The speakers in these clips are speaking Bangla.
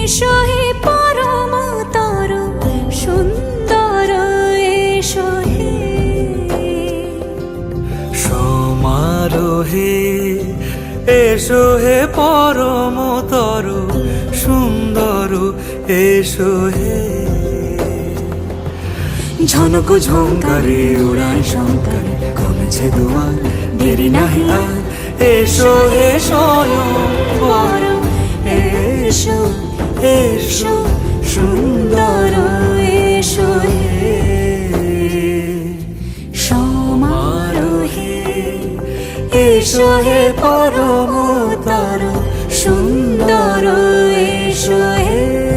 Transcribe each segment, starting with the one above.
এসো হে পরম তর সুন্দর এসো হে সমারোহে এসো হে পরম তর সুন্দর এসো হে ঝনক ঝঙ্কারে উড়ায় শঙ্কারে কমেছে দুয়ার দেরি নাহি আর এসো হে স্বয়ং এসো এসো সুন্দর এসো হে সমারোহে এসো হে পরম তর সুন্দর এসো হে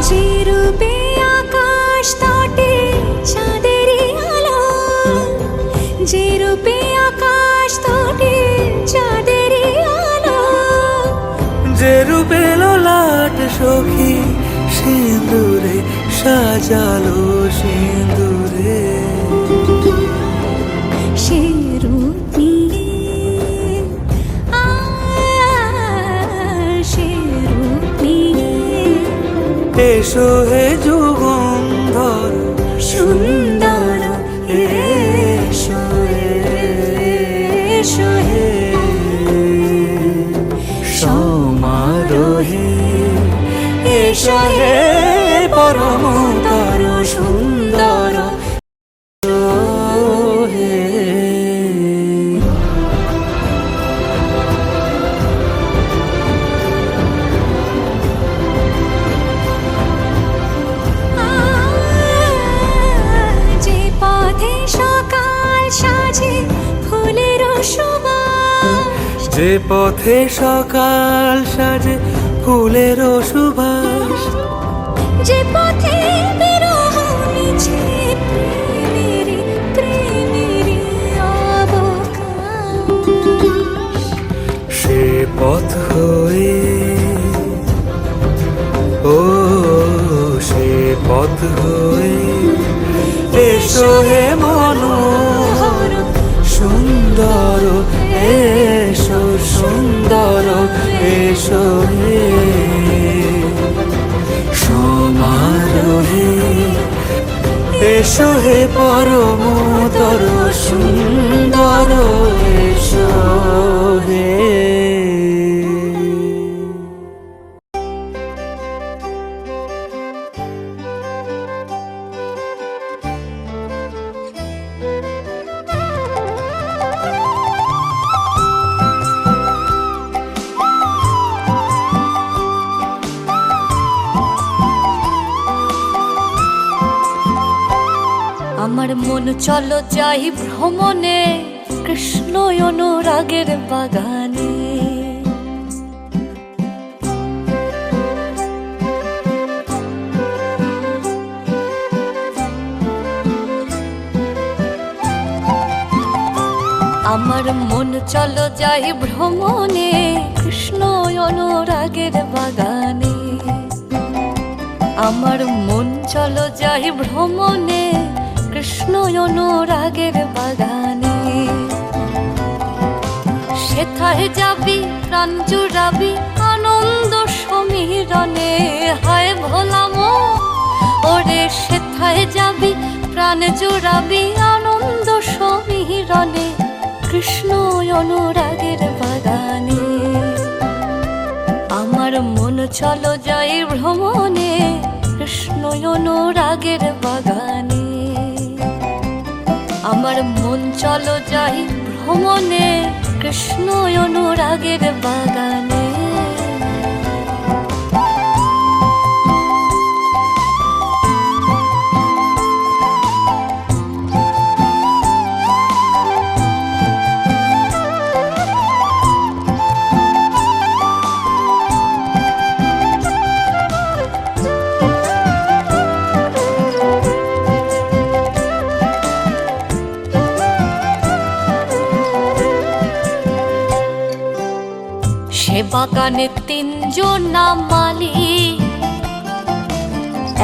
যে রূপে আকাশ তটে চাঁদেরই আলো যে রূপে আকাশ তটে চাঁদেরই আলো যে রূপে ললাট সখী সিঁদুরে সাজালো সিঁদুরে সে রূপ নিয়ে সে রূপ নিয়ে এসো হে যুগন্ধর সুন্দর এসো এসো হে সমারোহে এসো হে পরম তর সুন্দর হে যে পথে সকাল সাজে ফুলের সুবাস যে পথে সকাল সাজে ফুলের সুবাস যে পথে বিরহ মিছে প্রেমেরই প্রেমেরই অবকাশ সে পথ হয়ে ও সে পথ হয়ে এসো হে মনোহর সুন্দর এসো সুন্দর এসো হে সমারোহে এসো হে পরম তর সুন্দর এসো হে আমার মন চলো যাই ভ্রমণে কৃষ্ণ অনুরাগের বাগানে আমার মন চলো যাই ভ্রমণে কৃষ্ণ অনুরাগের বাগানে আমার মন চলো যাই ভ্রমণে কৃষ্ণ অনুরাগের বাগানে সেথায় যাবি প্রাণ জুড়াবি আনন্দ সমীরণে হায় ভোলাম ওরে সেথায় যাবি প্রাণ জুড়াবি আনন্দ সমীরণে কৃষ্ণ অনুরাগের বাগানে আমার মন চলো যাই ভ্রমণে কৃষ্ণ অনুরাগের বাগানে আমার মন চলো যাই ভ্রমণে কৃষ্ণ অনুরাগের বাগানে সে বাগানে তিনজন মালি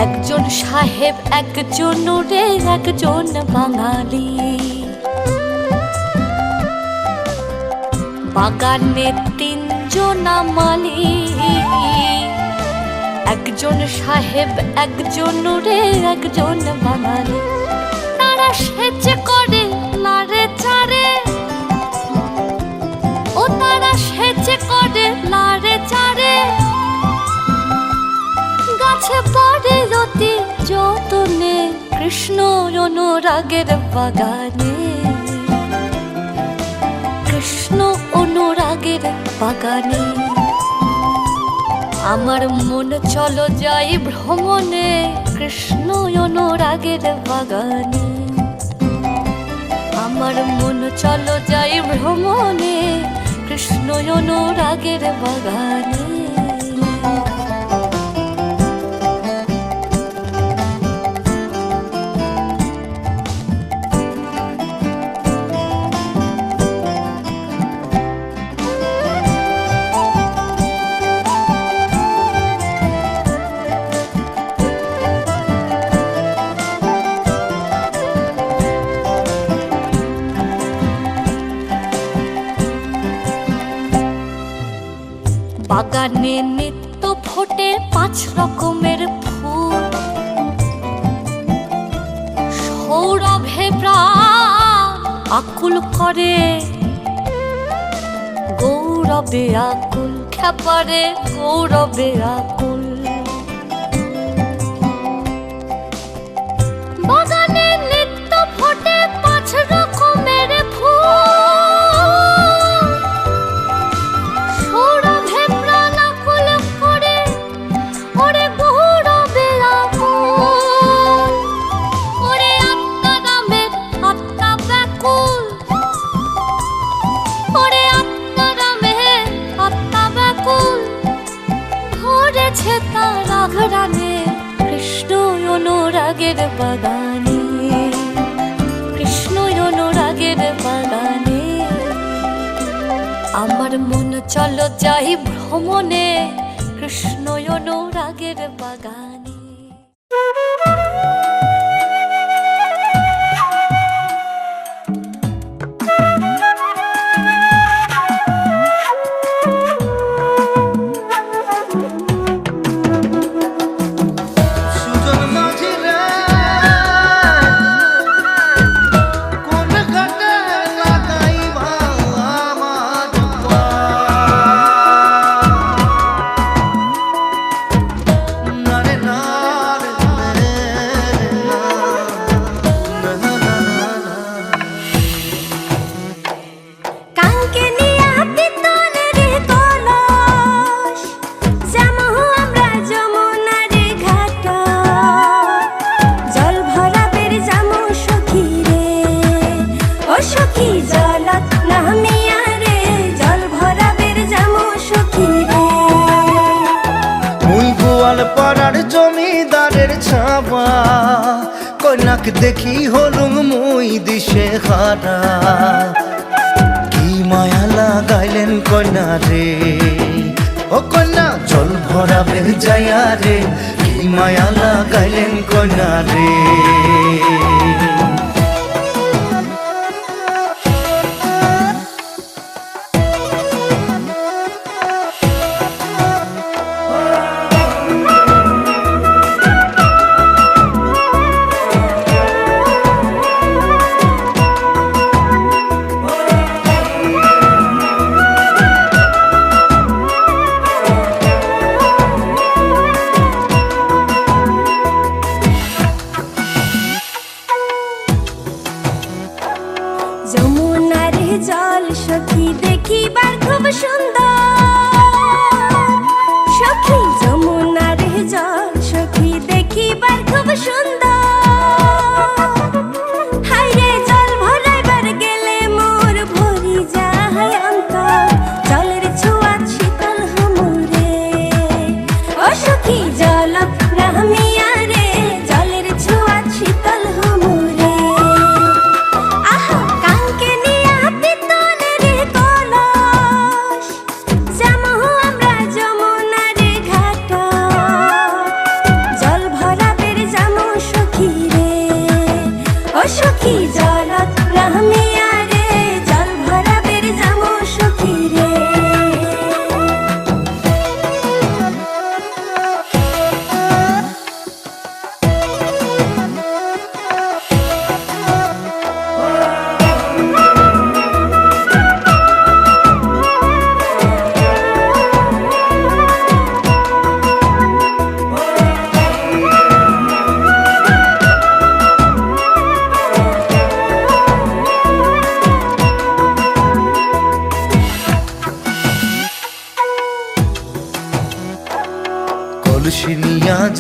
একজন সাহেব একজন রে একজন বাঙালি, বাগানে তিনজন মালি। একজন সাহেব একজন রে একজন বাঙালি, তারা সেচে করে লারে চারে, ও তারা সেচে করে লারে চারে। গাছে পড়ে রতি যতনে কৃষ্ণ অনুরাগের বাগানে, কৃষ্ণ অনুরাগের বাগানে। আমার মন চলো যাই ভ্রমণে কৃষ্ণ অনুরাগের বাগানে। আমার মন চলো যাই ভ্রমণে কৃষ্ণ অনুরাগের বাগানে। বাগানে নিত্য ফোটে 5 রকমের ফুল, সৌরভে প্রাণ আকুল করে, গৌরবে আকুল খেপারে গৌরবে আকুল। বাগানে নিত্য ফোটে 5 রকমের ফুল, সৌরভে প্রাণ আকুল করে, ওরে গৌরবে আকুল। ওরে আত্মারামের আত্মা ব্যাকুল, ওরে আত্মারামের আত্মা ব্যাকুল। ধরেছে তার আঘরানে কৃষ্ণ অনুরাগের বাগানে, কৃষ্ণ অনুরাগের বাগানে। আমার মন চলো যাই ভ্রমণে কৃষ্ণ অনুরাগের বাগানে। পাড়ার জমিদারের ছাবা, কন্যাক দেখি হলুম মুই দিশে হারা। কি মায়া লাগাইলেন কন্যা রে, ও কন্যা জল ভরাবে যাইয়া রে। কি মায়া লাগাইলেন কন্যা রে।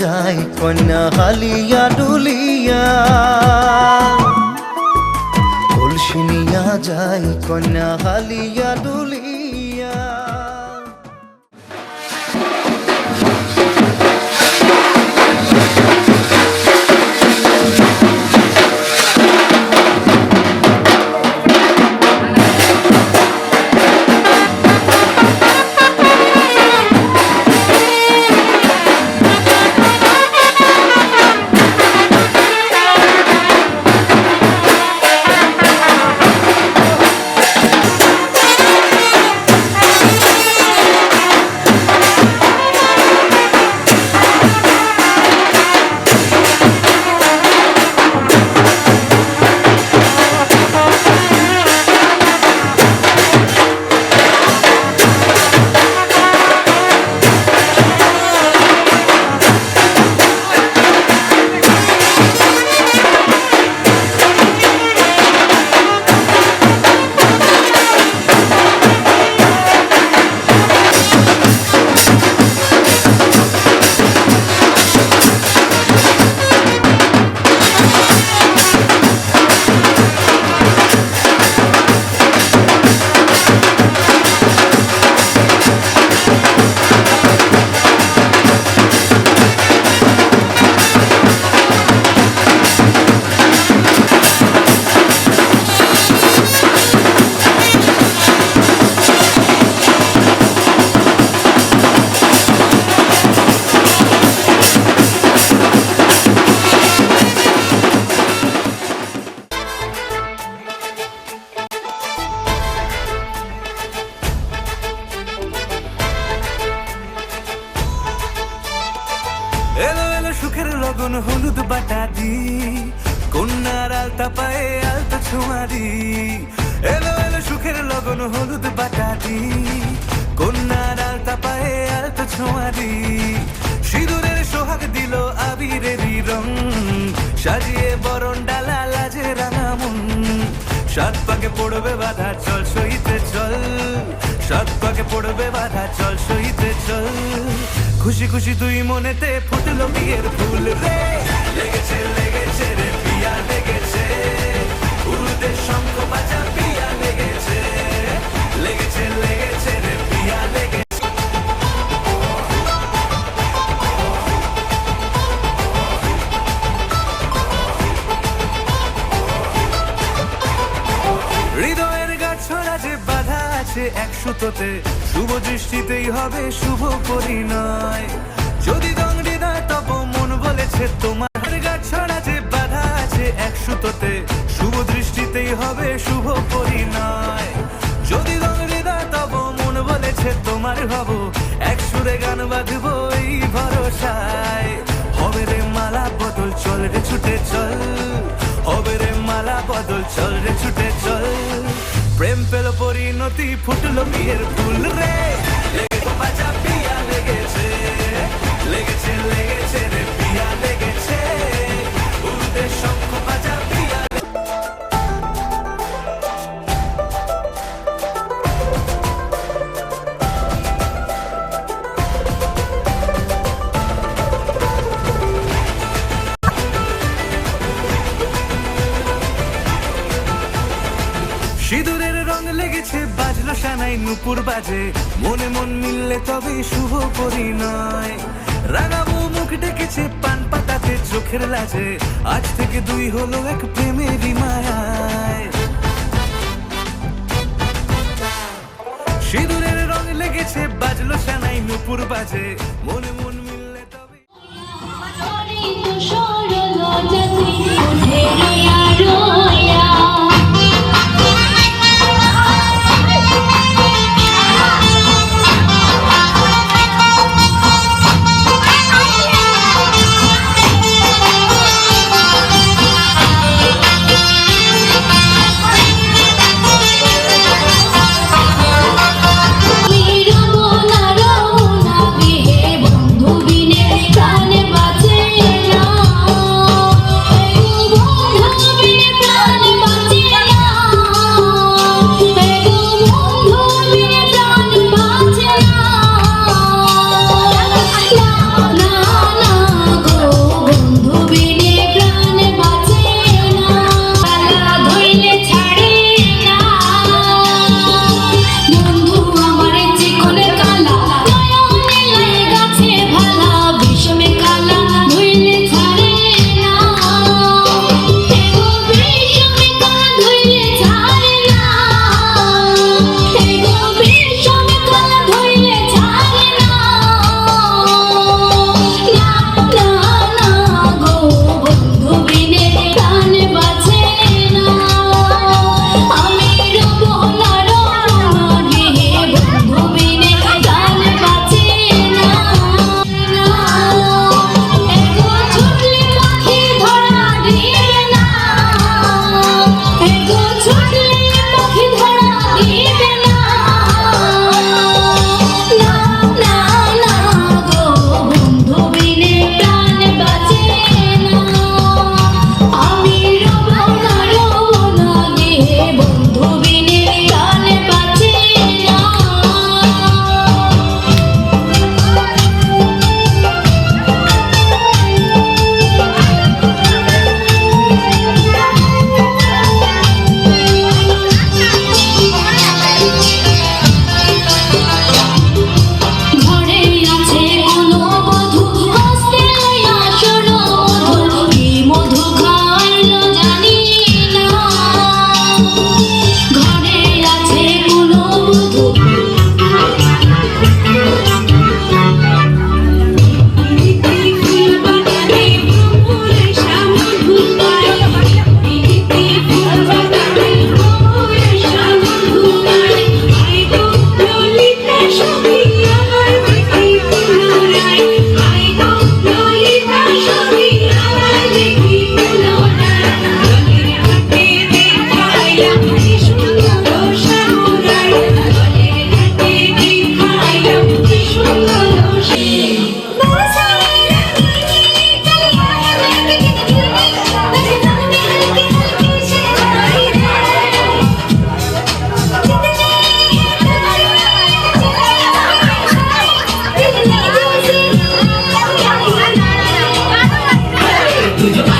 যায় কন্যা হালিয়া ডুলিয়া, কলসি নিয়া যায় কন্যা হালিয়া ডুলিয়া। এলো এলো সুখের লগন হলুদ বাটাদি, কন্যার আলতা পায়ে আলতা ছোঁয়ারি। এলো এলো সুখের লগন হলুদ বাটাদি, কন্যার আলতা পায়ে আলতা ছোঁয়ারি। সিঁদুরের সোহাগ দিল আবিরেরই রং, সাজিয়ে বরণ ডালা লাজে রাঙা মন। সাত পাকে পড়বে বাধা চল সইতে চল, সাত পাকে পড়বে বাধা চল সইতে চল। খুশি খুশি তুই মনেতে ফুটলো বিয়ের ফুল রে, লেগেছে লেগেছে রে পিয়া লেগেছে, উড়তে শঙ্খ বাজা পিয়া লেগেছে, লেগেছে লেগেছে রে পিয়া লেগেছে। হৃদয়ের গাছড়া যে বাধা আছে এক সুতোতে, শুভ দৃষ্টিতেই হবে শুভ পরিণয়। যদি দং হৃদয় তব মন বলেছে তোমার, গাছড়া যে বাধা আছে এক সুতোতে, শুভ দৃষ্টিতেই হবে শুভ পরিণয়। যদি দং হৃদয় তব মন বলেছে তোমার, হব এক সুরে গান বাঁধবো এই ভরসায়। হবে রে মালা বদল চল রে ছুটে চল, হবে রে মালা বদল চল রে ছুটে চল। প্রেম পেল পরিণতি ফুটলো বিয়ের ফুল রে, লেগেছে বাজা পিয়া লেগেছে, লেগেছে লেগেছে রে পিয়া লেগেছে, উড়তে শঙ্খ বাজা পিয়া। সিঁদুরের রং লেগেছে বাজলো সানাই নুপুর বাজে, মনে মন মিললে তবে শুভ পরিণয়। রাঙাবো মুখ ডেকেছে পান পাতাতে চোখের লাজে, আজ থেকে দুই হলো এক প্রেমেরই মায়ায়। সিঁদুরের রং লেগেছে বাজলো সানাই নুপুর বাজে, মনে মন মিললে তবে। বন্ধু বিনে প্রাণে বাঁচে না।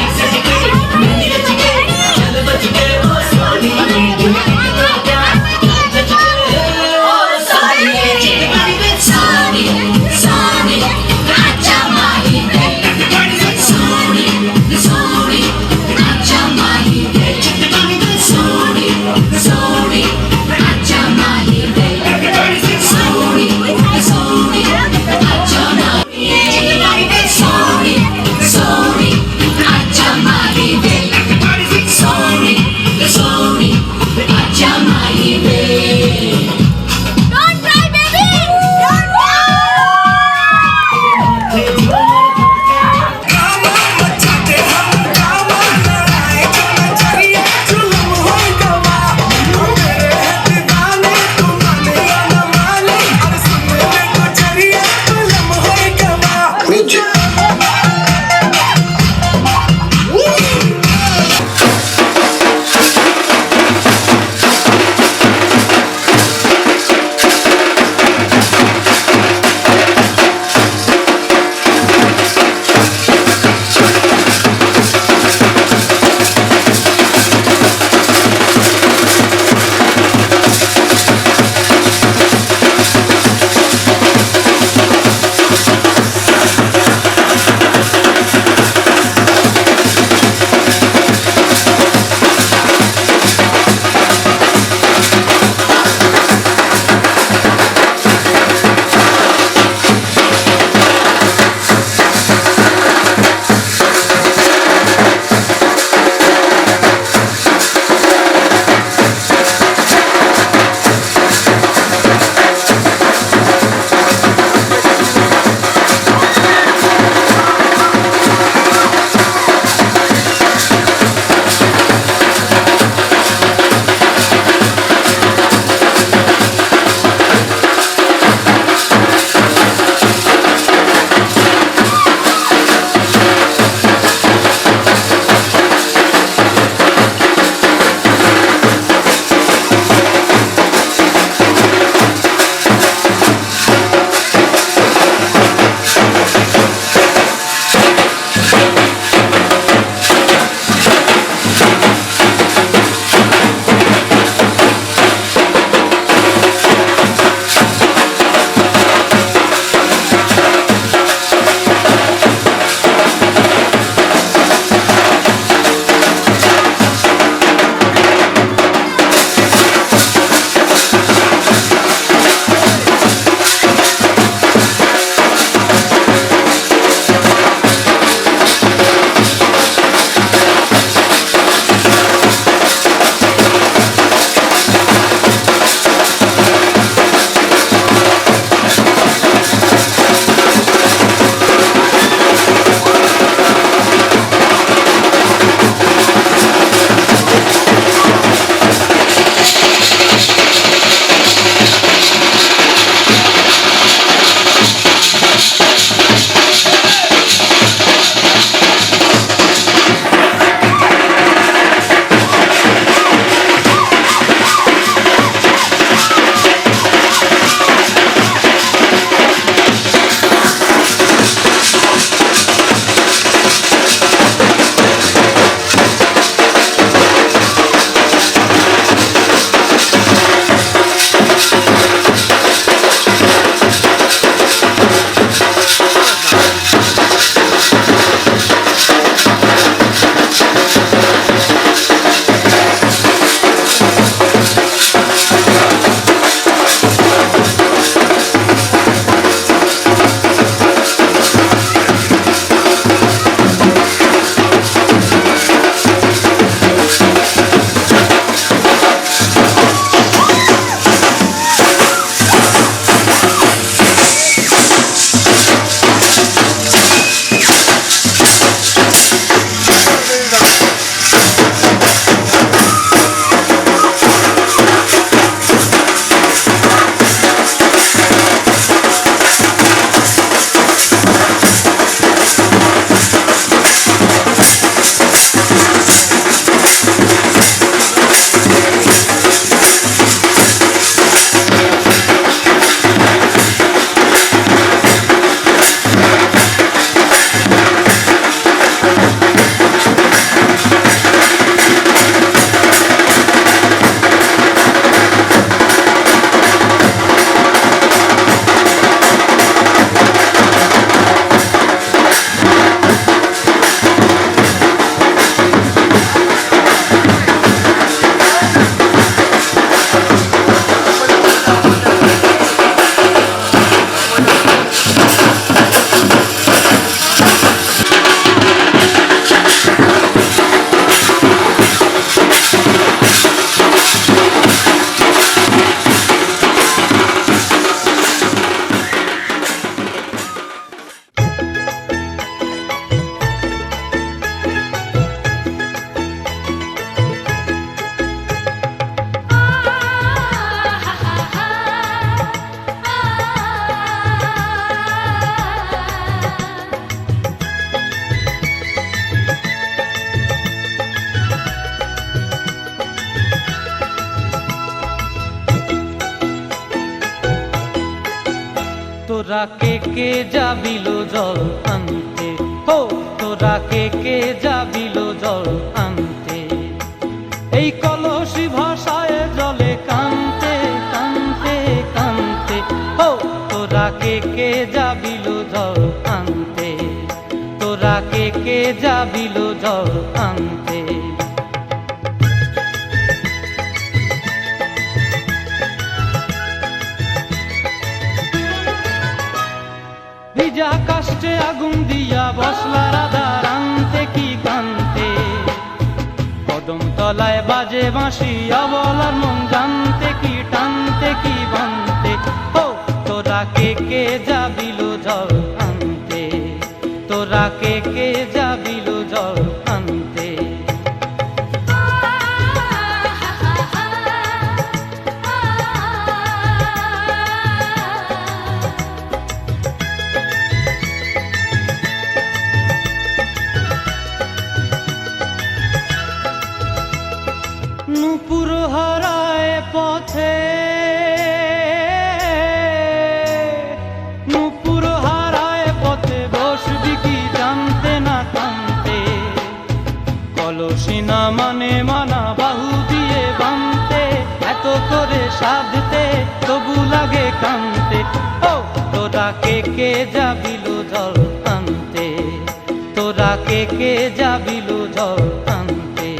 Sorry, তোরা কে যাবিল জল আনতে, হো তোরা কে যাবিল জল আনতে, এই কলসি ভাষায় জলে কানতে কানতে কানতে, হো তোরা কে যাবিল জল আনতে, তোরা কে যাবিল জল আনতে। ভিজা কাষ্টে আগুন দিয়া বসলা রাধা রানতে কি কানতে, কদম তলায় বাজে বাঁশি অবলার মন জানতে কি টানতে কি বানতে, ও তোরা কে যাবিল জল আনতে, তোরা কে যাবিল জল আনতে। নূপুর হারায় পথে, নূপুর হারায় পথে বসবি কি জানতে না কানতে, কলসি না মানে মানা বাহু দিয়ে বানতে, এত করে সাধতে তবু লাগে কানতে, ও তোরা কে যাবিল জল আনতে, তোরা কে যাবিল জল আনতে।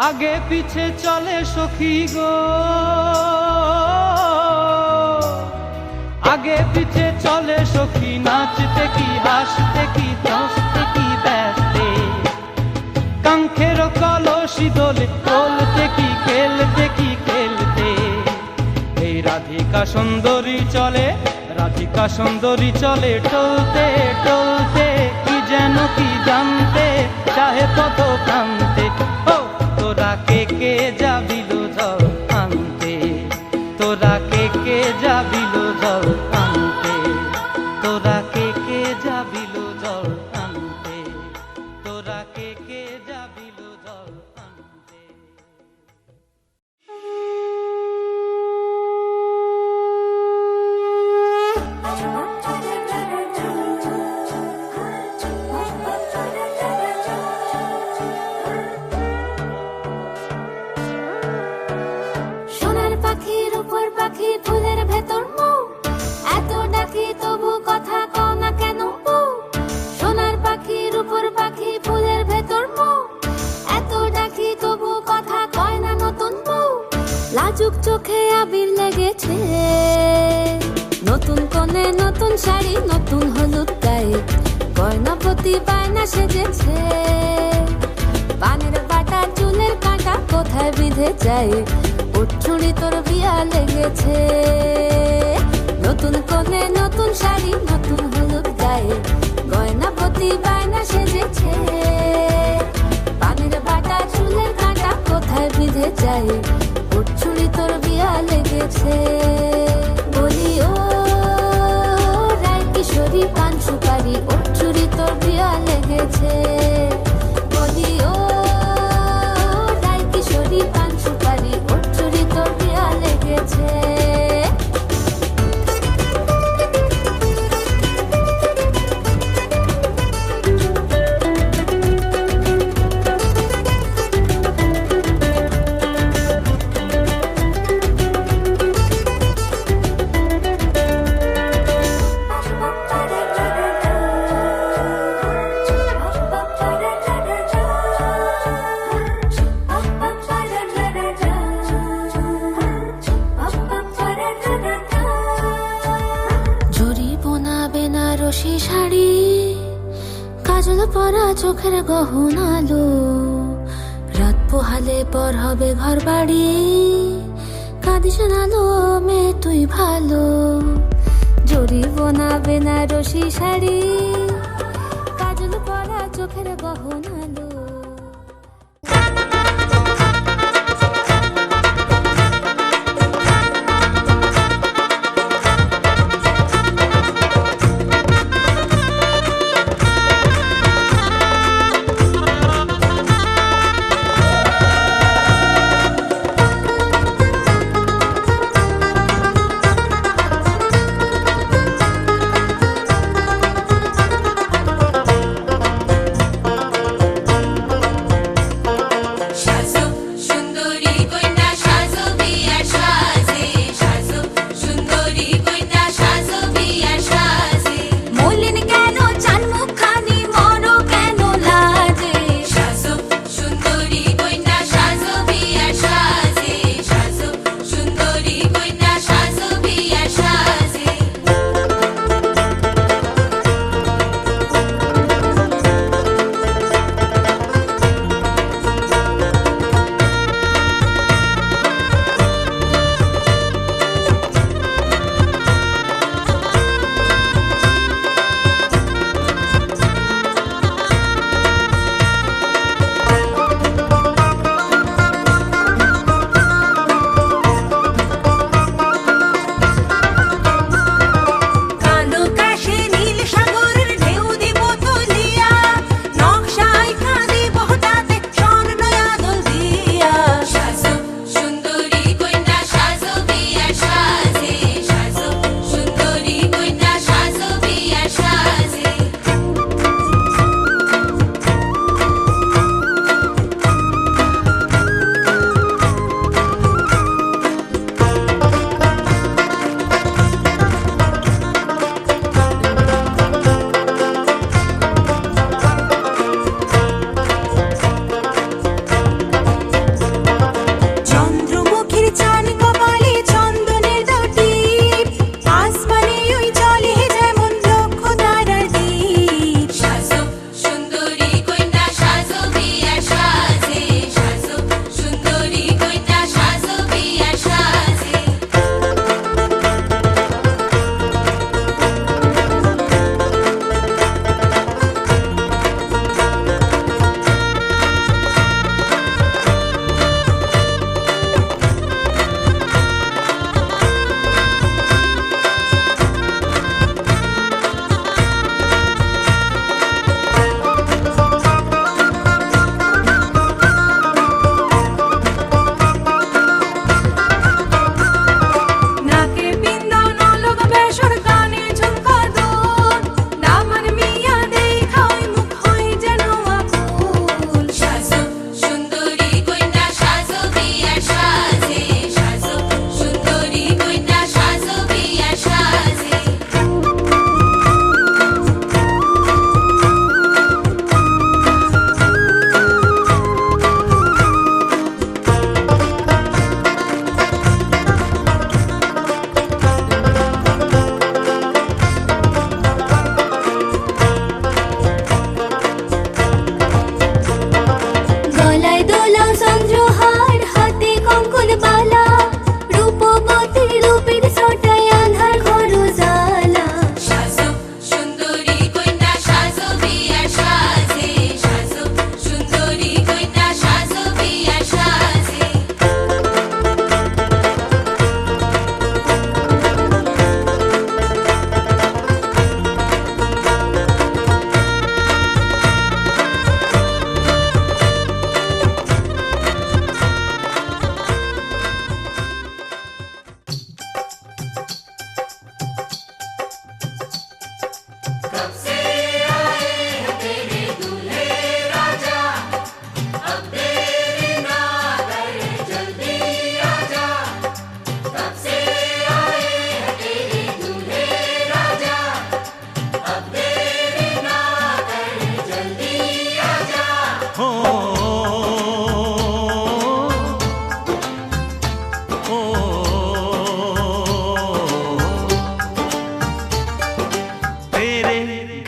আগে পিছে চলে সখী গো, আগে পিছে চলে সখী, নাচতে কি হাসতে কি হাসতে কি ব্যস্তে, কাঙ্ক্ষের কলসি দোলে তোলতে কি খেলতে কি খেলতে, এই রাধিকা সুন্দরী চলে, রাধিকা সুন্দরী চলে টলতে টলতে, কি যেন কি জানতে চাহে কত কান্তে, ও তোরা কে যাবিল জল আনতে, তোরা কে যাবিল জল আনতে, তোরা কে যাবিল জল আনতে, তোরা কে যাবিল জল আনতে। সোনার পাখির উপর পাখি ফুলের ভেতর মৌ, এত ডাকি তবু কথা কও না কেন বউ। সোনার পাখির উপর পাখি ফুলের ভেতর মৌ, এত ডাকি তবু কথা কয় না নতুন বউ। লাজুক চোখে আবির লেগেছে, নতুন কোণে নতুন শাড়ি নতুন হলুদ গায়ে, গয়নাপতি বায়না সেজেছে, পানের বাটা চুলের কাঁটা কোথায় বিঁধে যায়, উঠুড়ি তোর বিয়া লেগেছে, নতুন কোণে নতুন শাড়ি নতুন হলুদ গায়ে, গয়নাপতি বায়না সেজেছে, পানের বাটা চুলের কাঁটা কোথায় বিঁধে যায়, উঠুড়ি তোর বিয়া লেগেছে। বলি ও রায় কিশোরী পান সুপারি, উঠুড়ি তোর বিয়া লেগেছে, বলি ও রায় কিশোরী পান সুপারি, উঠুড়ি তোর বিয়া লেগেছে। বেনারসি শাড়ি, কাজল পরা চোখের গহনালো, রাত পোহালে পর হবে ঘর বাড়ি, কাঁদিস না লো মেয়ে তুই ভালো। জরি বোনা বেনারসি শাড়ি, কাজল পরা চোখের গহনালো।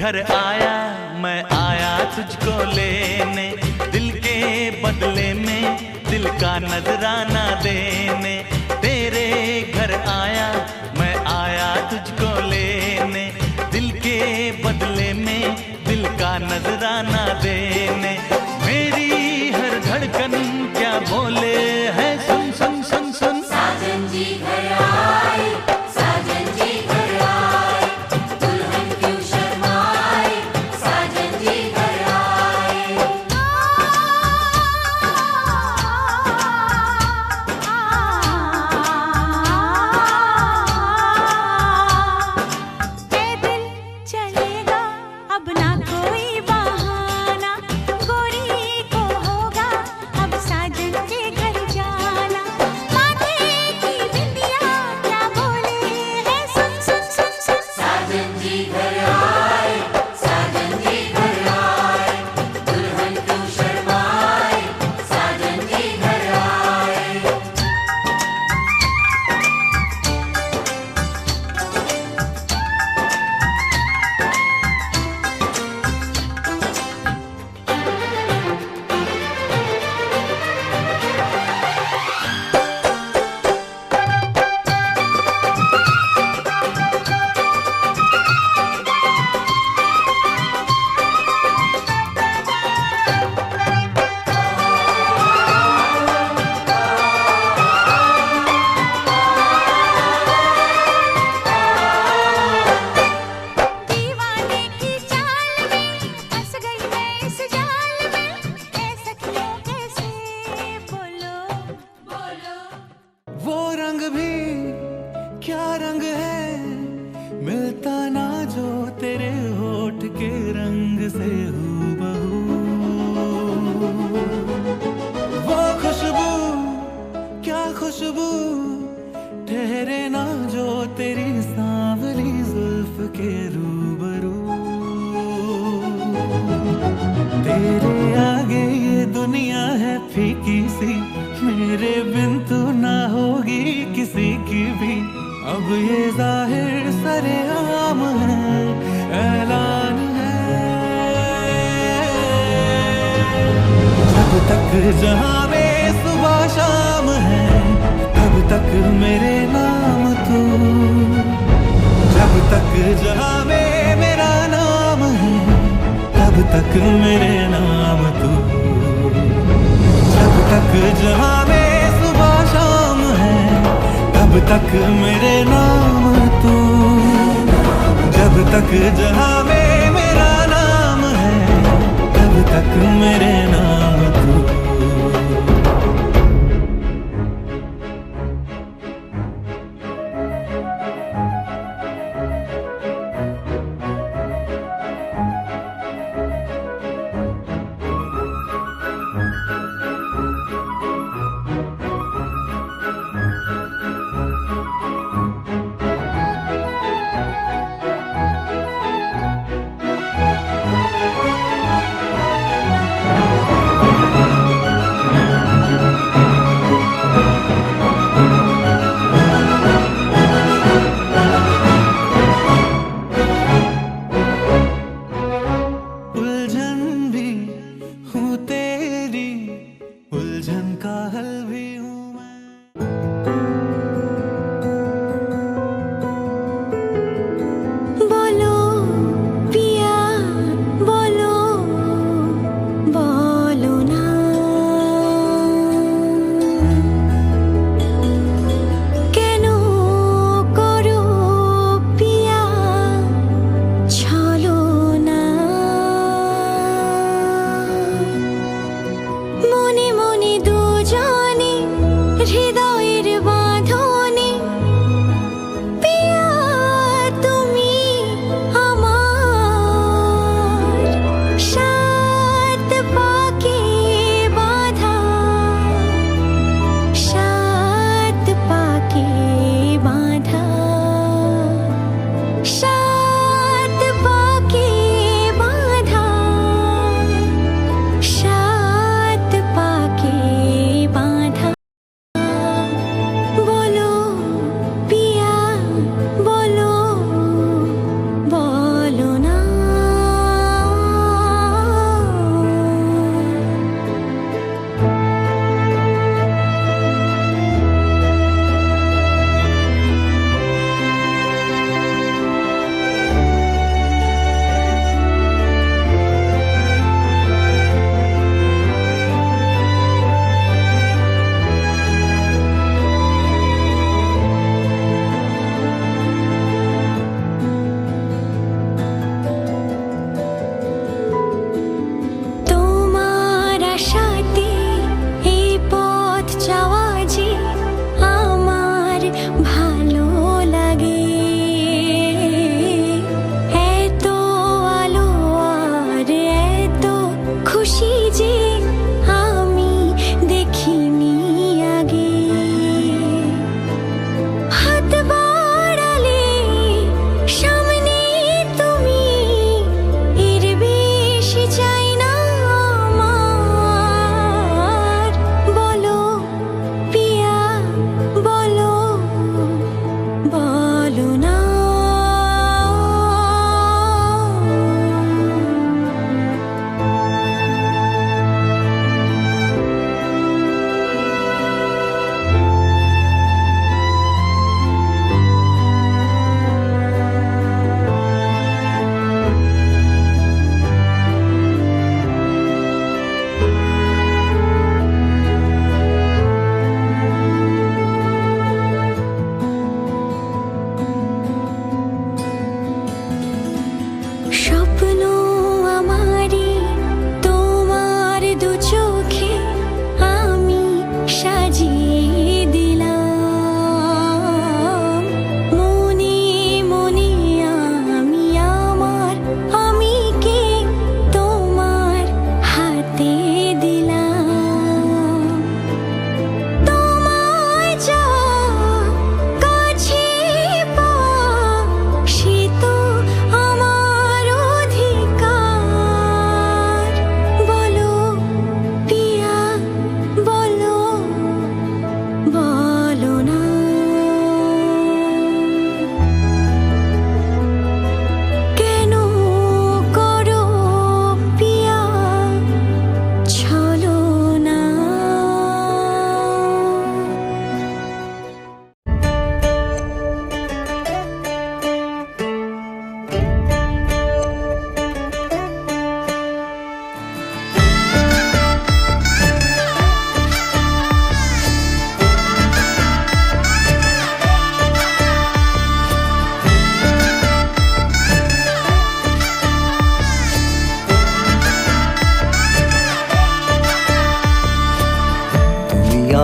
घर आया मैं आया तुझको लेने, दिल के बदले में दिल का नजराना देने। तेरे घर आया मैं आया तुझको लेने, दिल के बदले में दिल का नजराना देने। मेरी हर धड़कन क्या बोले है, सुन सुन सुन सुन। साजन जी घर आए, साजन जी घर आए, दुल्हन क्यों शर्माए, साजन जी घर आए। ए दिल चलेगा अब ना कोई बहाना, गोरी को होगा अब साजन के घर जाना। माथे की बिंदिया क्या बोले है, सुन सुन सुन सुन। साजन जी घर आए, साजन जी घर आए, दुल्हन क्यों शर्माए, साजन जी घर आए। दीवाने की चाल में फंस गई मैं इस जाल में, ए सखियों कैसे बोलो बोलो। वो रंग भी क्या रंग है, मिलता ना जो तेरे होठ के रंग से हूबहू। वो खुशबू क्या खुशबू, ठहरे ना जो तेरी सांवली जुल्फ के रूबरू। तेरे आगे ये दुनिया है फीकी सी, मेरे बिन तू ना होगी किसी की भी। अब ये जाहिर सरेआम है, ऐलान है। जब तक जहां में सुबह शाम है, तब तक मेरे नाम तू। जब तक जहां में मेरा नाम है, तब तक मेरे नाम तू। जब तक जहां में सुबह शाम है, तब तक मेरे नाम तू। जब तक जहां में मेरा नाम है, तब तक मेरे नाम तू।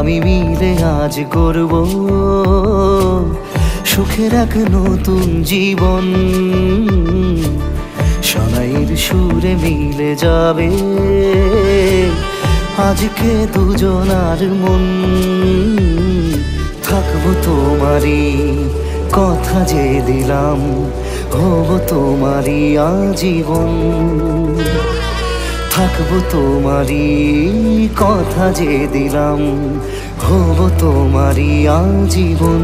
আমি মিলে আজ গড়ব সুখের এক নতুন জীবন। শোনাইয়ের সুরে মিলে যাবে আজকে দুজনার মন। থাকবো তোমারই কথা যে দিলাম, হব তোমারই আজীবন। থাকবো তোমারই কথা যে দিলাম, হব তোমারই আজীবন।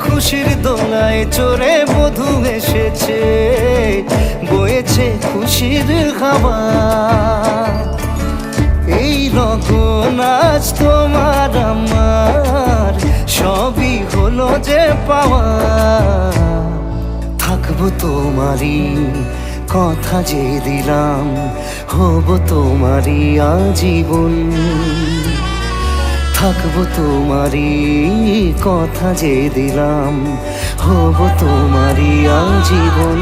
খুশির দোলায় চড়ে মধু এসেছে, বয়েছে খুশির হাওয়া। এই রকম আজ তোমার আমার সবই হলো যে পাওয়া। থাকবো তোমারই কথা যে দিলাম, হব তোমারই আজীবন। থাকবো তোমারই কথা যে দিলাম, হব তোমারই আজীবন।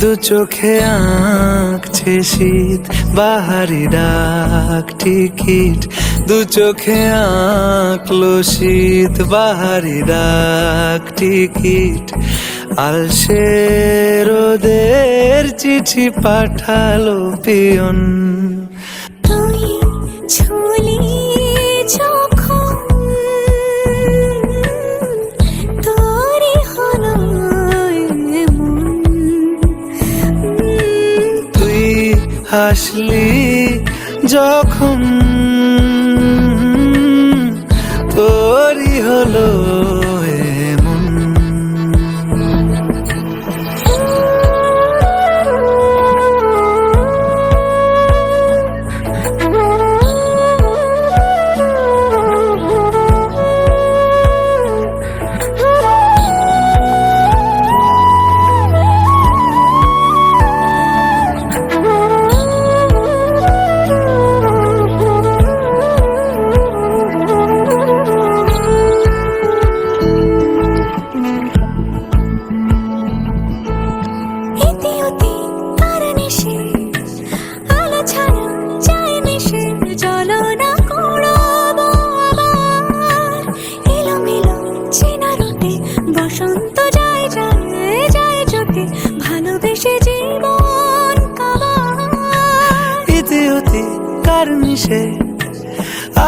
দু চোখে আঁকছে শীত বাহারি ডাক টিকিট, দু চোখে আঁকলো শীত বাহারি ডাক টিকিট। আলসে রোদের চিঠি পাঠালো পিয়ন। হাসলি যখন তোরই হলো এমন।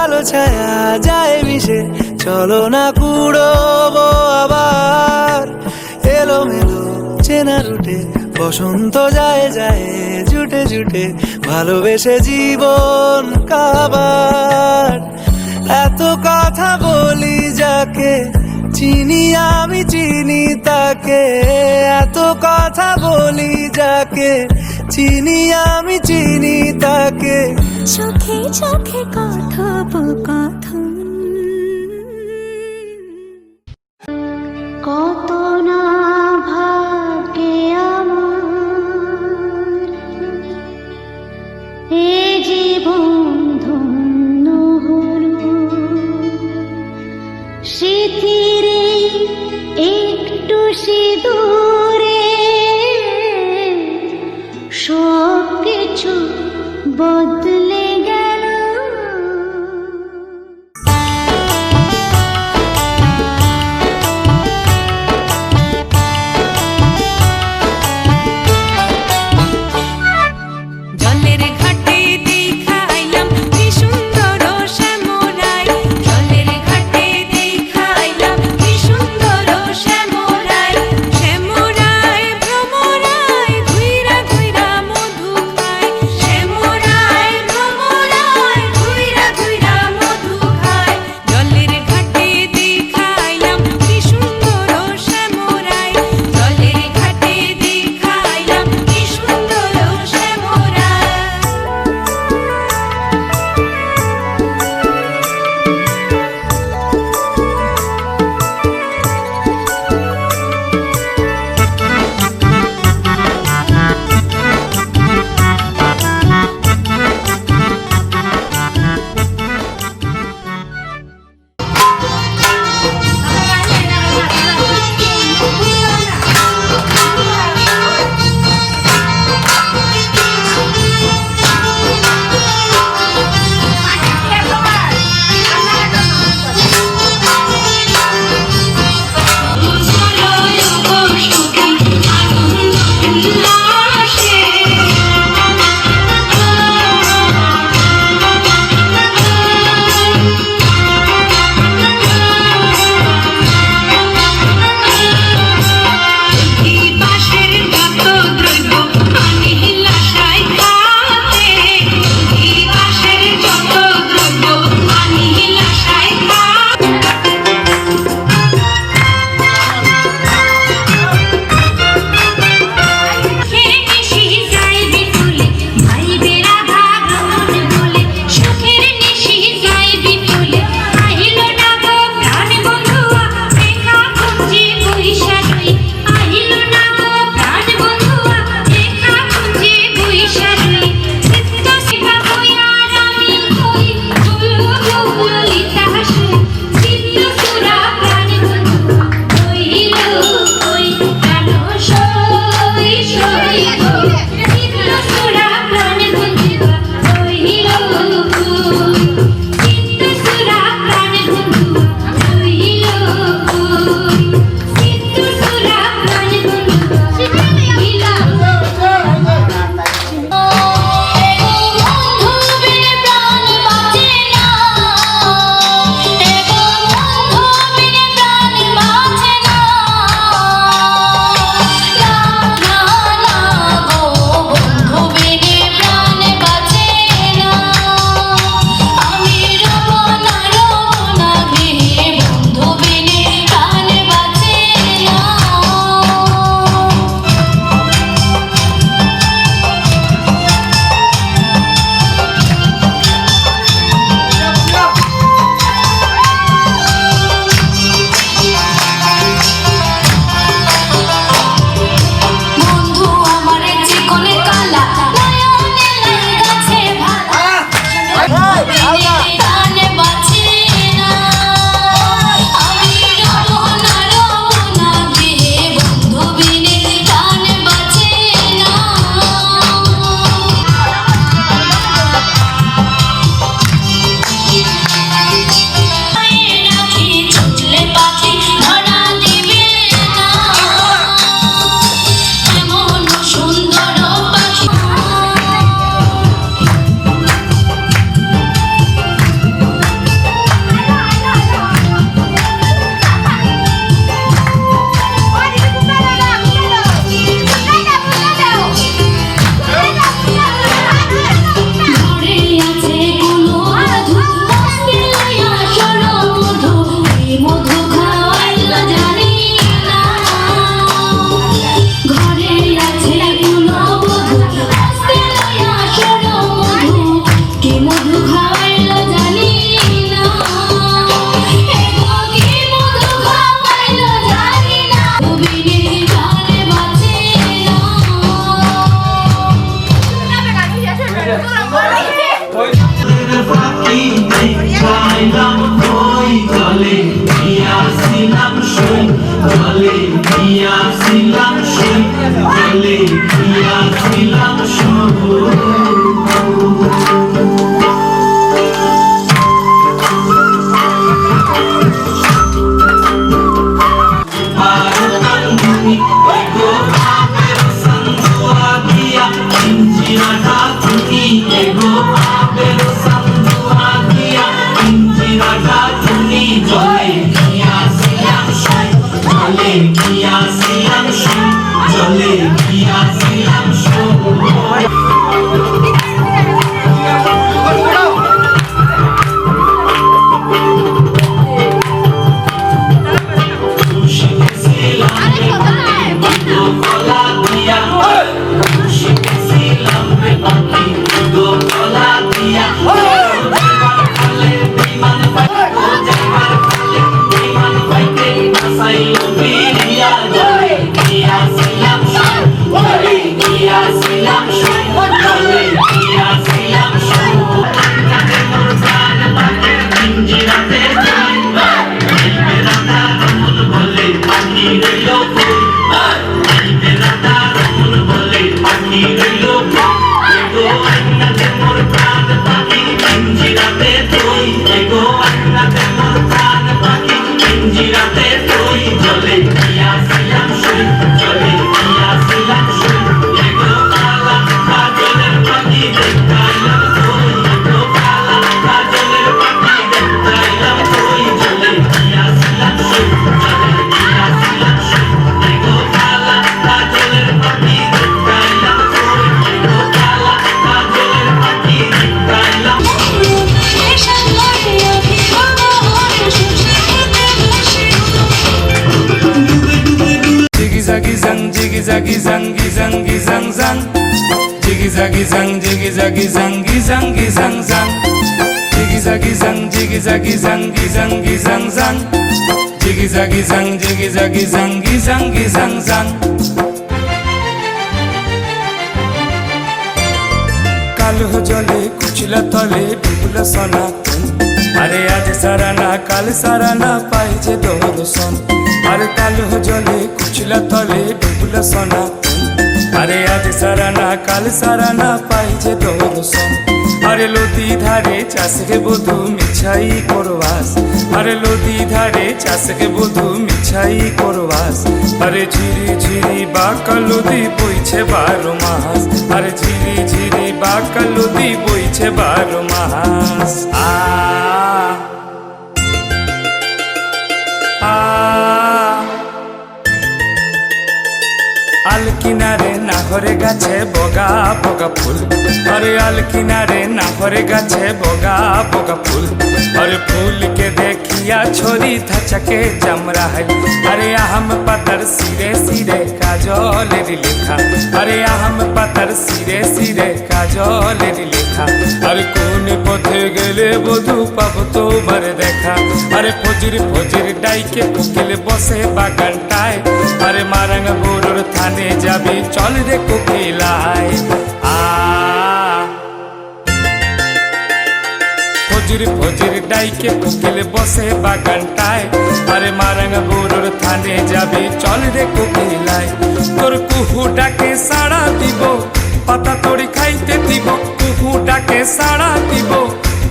আলো ছায়া যায় মিশে, চলো না কুড়োবো আবার। এলো মেলো চেনা রুটে বসন্ত যায় যায় জুটে জুটে, ভালোবেসে জীবন কাবার। এত কথা বলি যাকে চিনি আমি চিনি তাকে, এত কথা বলি যাকে চিনি আমি চিনি তাকে। চোখে চোখে কথোপকথন, কত না ভাগ্যে আমার এ জীবন ধন্য হলো। স্মৃতিরে একটু সিঁদুরে সব কিছু বদলে গেল। एगो आबेर संजुआ दिया इंजिरा ढाकुनी एगो आबेर संजुआ दिया इंजिरा ढाकुनी जले গিয়াছিলাম সই জলে গিয়াছিলাম সই জলে গিয়াছিলাম সই Ziggy zang, ziggy zaggy zangy zangy zang zang. Ziggy zaggy zang, ziggy zaggy zangy zangy zang zang. Ziggy zaggy zang, ziggy zaggy zangy zangy zang zang. Ziggy zaggy zang, ziggy zaggy zangy zangy zang zang. কালো জলে কুচিলা তলে ডুবলা সনাতন আরে আজ সারা না কাল সারা না পাই যে দর্শন আরে কালো জলে কুচিলা তলে ডুবলা সনাতন আরে আজ সারা না কাল সারা না পাই যে দর্শন আরে লতি ধারে চাষকে বধু মিছাই করবাস আরে লতি ধারে চাষকে বধু মিছাই করবাস আরে ঝিরি ঝিরি বাঁকা লদি বইছে 12 মাস আরে ঝিরি ঝিরি বাঁকা লদি বইছে 12 মাস আল কিনারে নাহরে গাছে বগা বগা ফুল আরে আল কিনারে নাহরে গাছে বগা বগা ফুল আরে ফুল के देखिया छोरी थचके जम रहा है अरे आहम पतर सिरे सिरे काजल लिखा अरे आहम पतर सिरे सिरे काजल लिखा अरे कोन पथे गेले बधू पाबो तोमार देखा अरे फजिर फजिर डाइके कोकिल बसे बागानटाय अरे मारांगा बोरोर थाने जाबी चल रे कोकिलाय फजिर फजिर डाइके कोकिल बसे बागानटाय अरे मारांगा बोरोर थाने जाबी चल रे कोकिलाय तोर कुहू डाके साड़ा दिबो पाता तोड़ी खाइते दिबो कुहू डाके साड़ा दिबो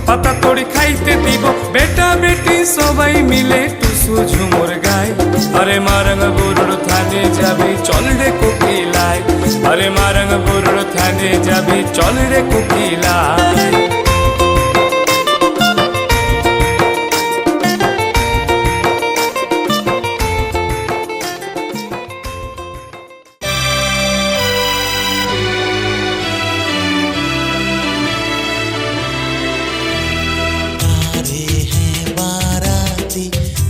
पाता तोड़ी खाइते दिबो बेटा बेटी सबाई मिले टुसु झुमुर गाय अरे मारांगा बोरोर थाने जाबी चल रे कोकिलाय अरे मारांगा बोरोर थाने जाबी चल रे कोकिलाय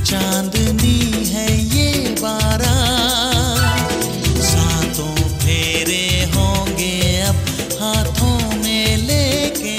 चांदनी है ये बारात सातों फेरे होंगे अब हाथों में लेके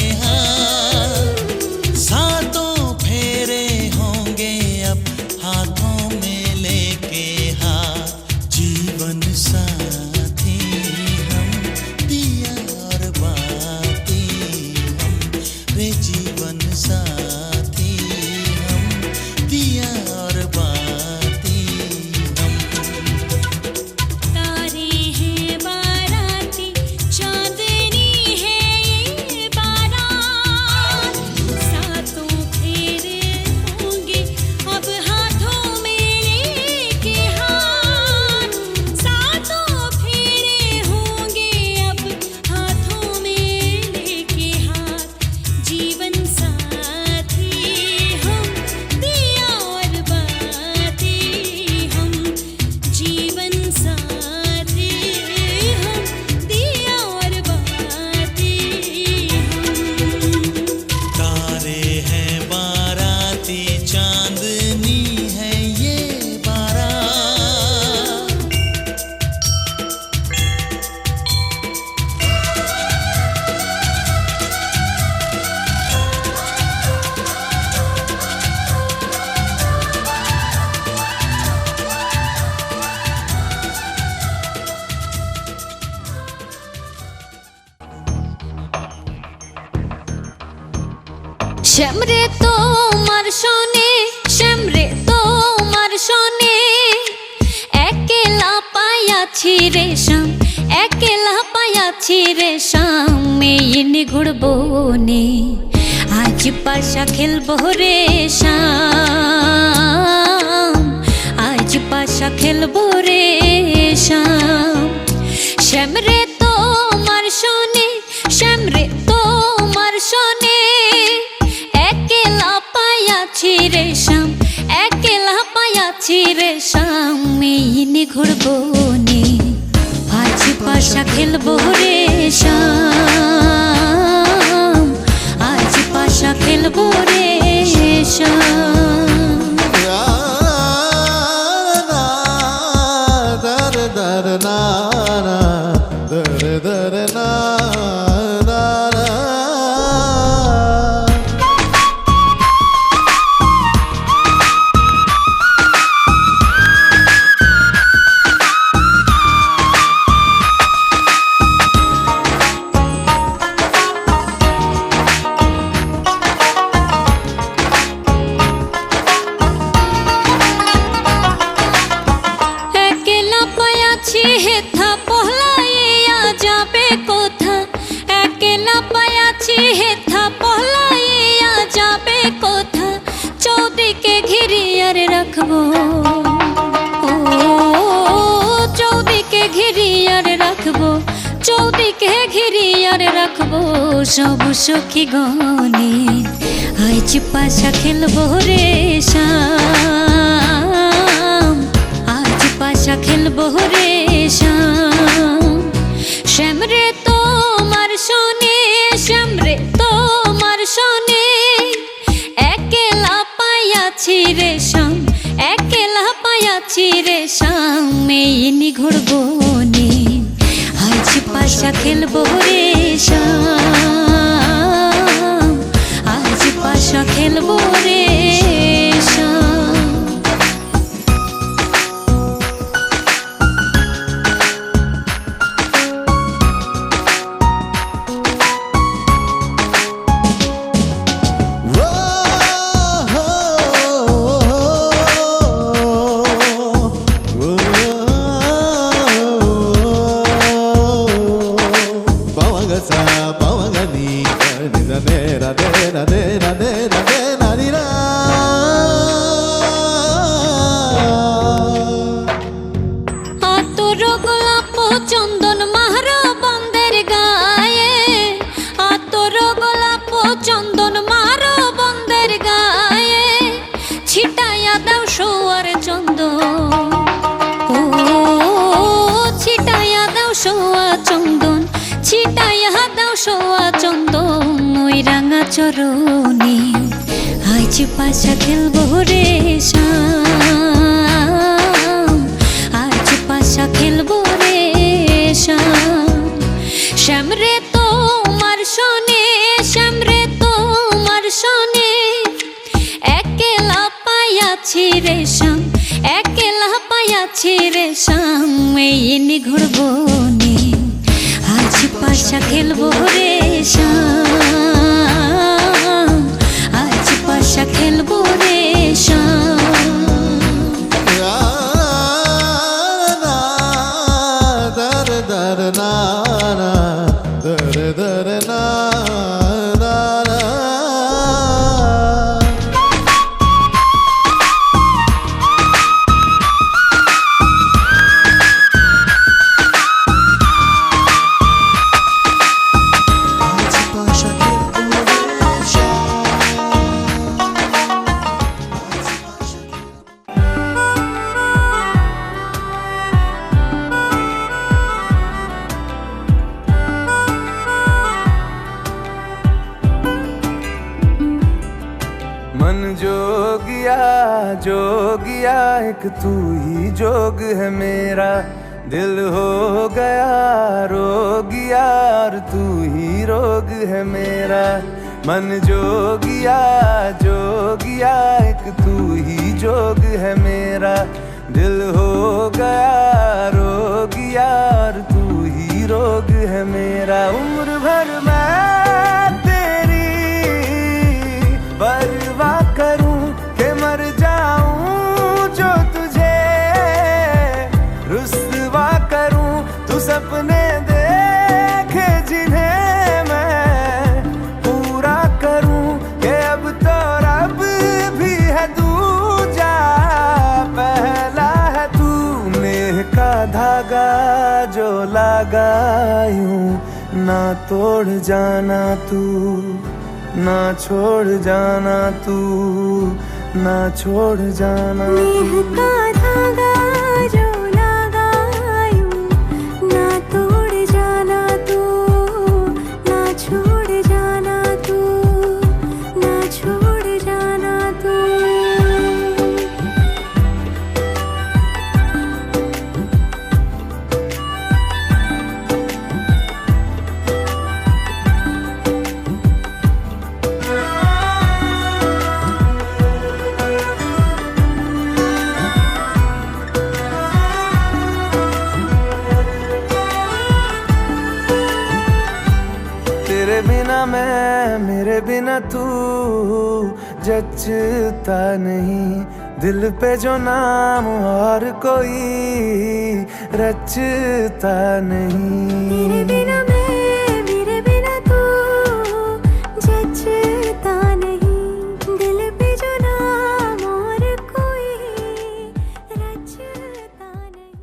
শ্যামরে তোমার শোনে, শ্যামরে তোমার শোনে, একলা পায়াছি রে শ্যাম, একলা পায়াছি রে শ্যাম, এই নিগুড় বনে আজ পাশা খেলবো রে শ্যাম, আজ পাশা খেলবো রে শ্যাম। শ্যামরে তোমার শোনে, শ্যামরে তোমার শোনে, একলা পায়াছি রে শ্যাম, একলা পায়াছি রে শ্যাম, এই নিগুড় বনে আজ পাশা খেলবো রে শ্যাম, আজ পাশা খেলবো রে শ্যাম। একলা পায়াছি হেথা পহলাইয়া যাবে কোথা, একলা পায়াছি হেথা পহলাইয়া যাবে কোথা, চৌদিকে ঘিরিয়ার রাখবো, ও চৌদিকে ঘিরিয়ার রাখবো, চৌদিকে ঘিরিয়ার রাখবো, সব সখী গনে আজ পাশা খেলবো রে শ্যাম, আজ পাশা খেলবো রে শ্যাম। শ্যামরে তোমার শোনে, শ্যামরে তোমার শোনে, একলা পায়াছি রে শ্যাম, একলা পায়াছি রে শ্যাম, এই নিগুড় বনে আজ পাশা খেলবো রে শ্যাম, আজ পাশা খেলবো রে শ্যাম। আতর গোলাপ চন্দন মারো বন্দের গায়ে, আতর গোলাপ চন্দন মারো বন্দের গায়ে, ছিটাইয়া দাও সোয়ার চন্দন, ও ছিটাইয়া দাও সোয়া চন্দন, ছিটাইয়া দাও সোয়া চন্দন, ওই রাঙা চরণে আজ পাশা খেলবো রে শ্যাম, আজ পাশা খেলবো রে শ্যাম। শ্যামরে তোমার শোনে, শ্যামরে তোমার শোনে, একলা পায়াছি রে শ্যাম, একলা পায়াছি রে শ্যাম, এই নিগুড় বনে আজ পাশা খেলবো রে শ্যাম, আজ পাশা খেলবো রে শ্যাম। मन जोगिया जोगिया एक तू ही जोग है मेरा, दिल हो गया रोगिया और तू ही रोग है मेरा। मन जोगिया जोगिया एक तू ही जोग है मेरा, दिल हो गया रोगिया और तू ही रोग है मेरा। उम्र भर मैं तेरी सपने देखे जिन्हें मैं पूरा करूं कि अब तो रब भी है दूजा पहला है तू नेह का धागा जो लगा यूं ना तोड़ जाना तू ना छोड़ जाना तू ना छोड़ जाना नेह का धागा जो लगा यूं ना तोड़ जाना तू ना छोड़ जाना तू ना छोड़ जाना तू तेरे बिना मैं मेरे बिना तू जचता नहीं दिल पे जो नाम और कोई रचता नहीं तेरे बिना मैं मेरे बिना तू जचता नहीं दिल पे जो नाम और कोई रचता नहीं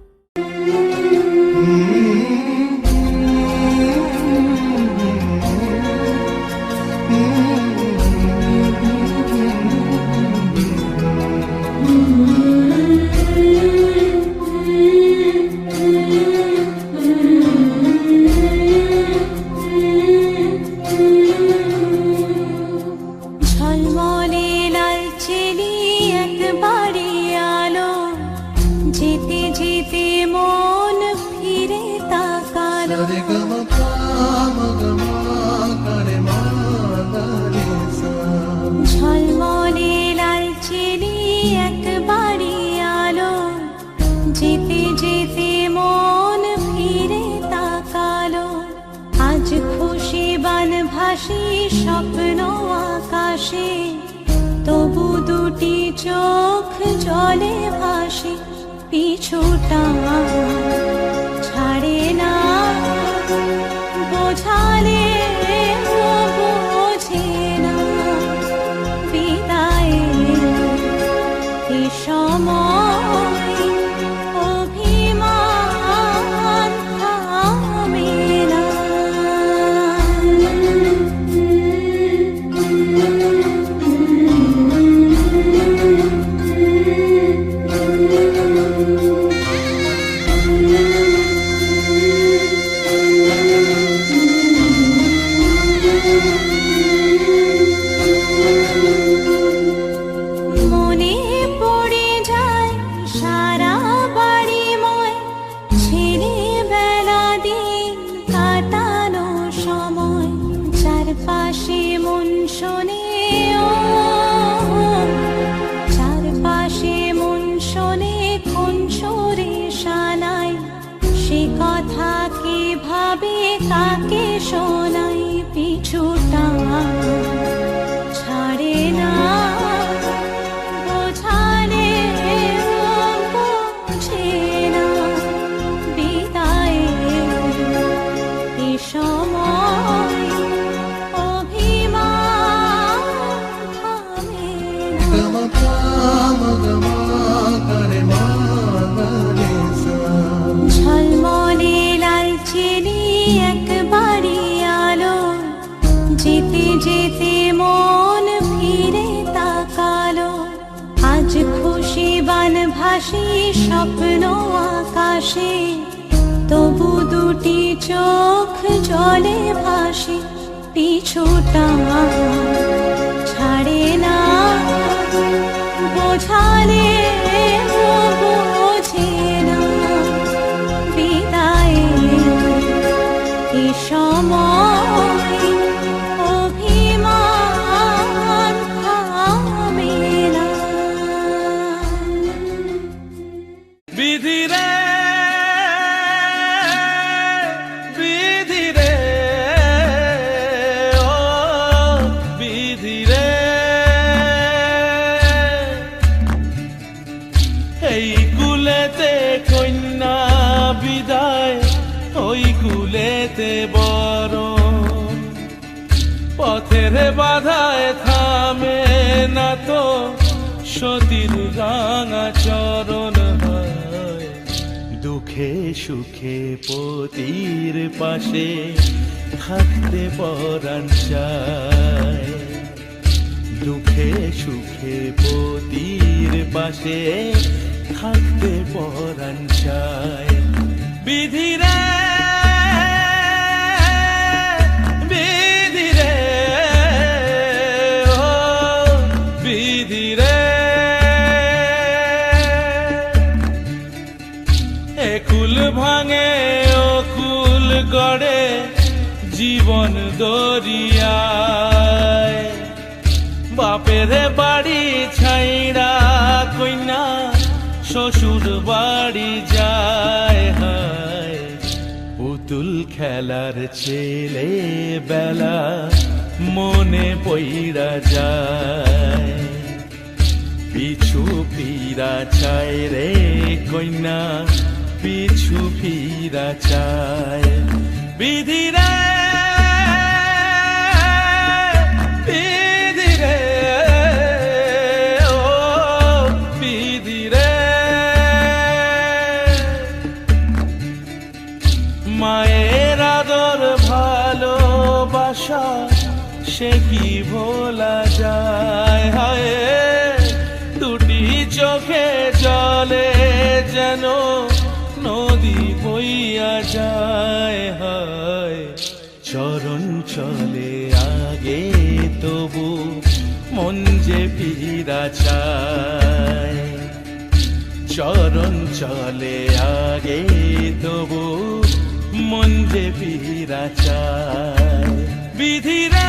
ঝলমলে লালচেলি একবারে আলো যেতে যেতে মন ফিরে তাকালো ঝলমলে লালচেলি একবারে আলো যেতে যেতে মন ফিরে তাকালো আজ খুশি বানভাসি স্বপ্ন আকাশে তবু দুটি চোখ জলে ভাসে পিছুটা ছাড়ে না বোঝালে বোঝে না বিদায়ের এ সময় অভিমান থামে না মনে পড়ে যায় সারা বাড়িময় ছেলেবেলা দিন কাটানো সময় চারপাশে মন শোনে ও চারপাশে মন শোনে কোন সুরে শানাই সে কথা কে ভাবে কাকে শোনাই পিছুটা ছাড়ে না বোঝালে বোঝে না বিদায়ের এ সময় অভিমান থামে না ঝলমলে লালচেলি একবারে আলো যেতে যেতে মন ফিরে তাকালো আজ খুশি বানভাসি স্বপ্ন আকাশে তবু দুটি চোখ জলে ভাসে পিছুটা ছাড়ে না বোঝালে বোঝে না বিদায়ের এ সময় অভিমান থামে না বিধি রে বিধি রে ও বিধি রে ওই কুলেতে বড় পথের বাধায় থামে না তো সতীর রাঙা চরণ হয় দুঃখে সুখে পতির পাশে থাকতে পরাণ চায় দুঃখে সুখে পতির পাশে থাকতে পরাণ চায় বিধিরে বিধিরে ও বিধিরে একুল ভাঙে ও কুল গড়ে জীবন দরিয়ায় বাপের বাড়ি ছাইড়া কইনা শ্বশুর বাড়ি যায় হায় পুতুল খেলার ছেলে বেলা মনে পইরা যায় পিছু ফিরা চায় রে কইনা পিছু ফিরা চায় বিধিরা বিধিরে ও বিধিরে মায়ের আদর ভালোবাসা সে কি ভোলা যায় হায় দুটি চোখে জলে যেন নদী বইয়া যায় হায় চরণ চলে আগে তবু মন যে ফিরা চায় চরণ চলে আগে তবু মন যে ফিরা চায় বিধিরা